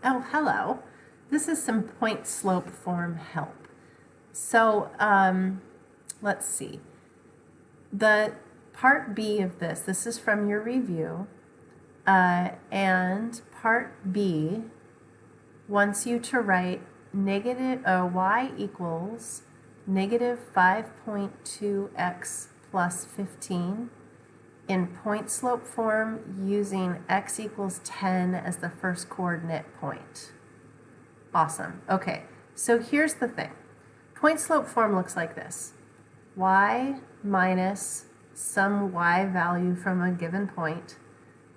Oh, hello. This is some point slope form help. So let's see. The part B of this is from your review, and part B wants you to write y equals negative 5.2x plus 15 in point slope form using x equals 10 as the first coordinate point. Awesome. Okay, so here's the thing. Point slope form looks like this. Y minus some y value from a given point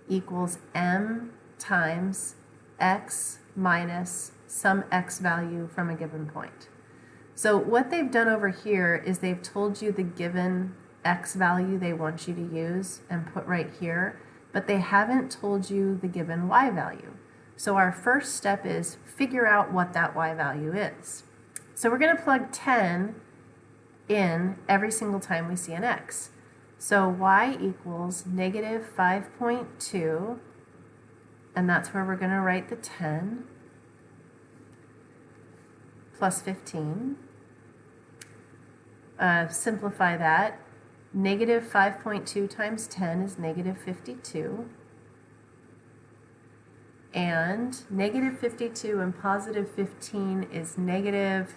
equals m times x minus some x value from a given point. So what they've done over here is they've told you the given x value they want you to use and put right here, but they haven't told you the given y value. So our first step is figure out what that y value is. So we're going to plug 10 in every single time we see an x. So y equals negative 5.2, and that's where we're going to write the 10, plus 15. Simplify that. Negative 5.2 times 10 is negative 52. And negative 52 and positive 15 is negative,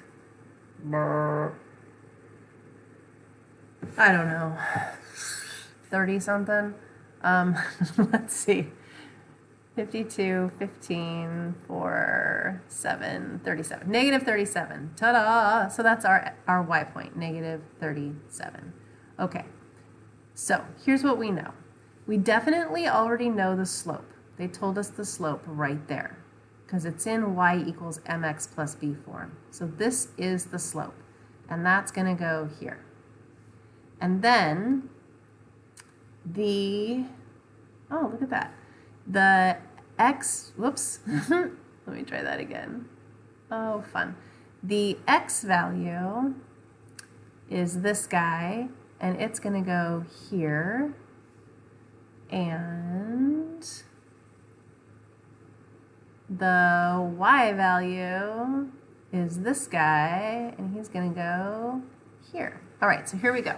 I don't know, 30 something. Let's see. 52, 15, 4, 7, 37. Negative 37. Ta-da! So that's our y point, negative 37. Okay, so here's what we know. We definitely already know the slope. They told us the slope right there because it's in y equals mx plus b form. So this is the slope, and that's going to go here. And then oh, look at that. The x, whoops, let me try that again. Oh, fun. The x value is this guy, and it's going to go here. And the y value is this guy, and he's going to go here. All right, so here we go.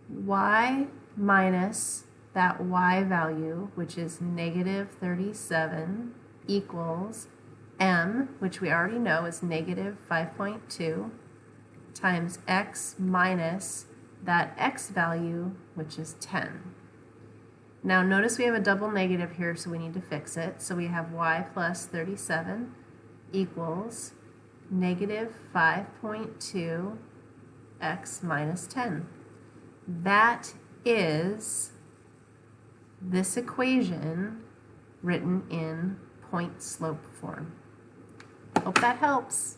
Y minus that y value, which is negative 37, equals m, which we already know is negative 5.2, times x minus that x value, which is 10. Now notice we have a double negative here, so we need to fix it. So we have y plus 37 equals negative 5.2 x minus 10. That is this equation written in point slope form. Hope that helps.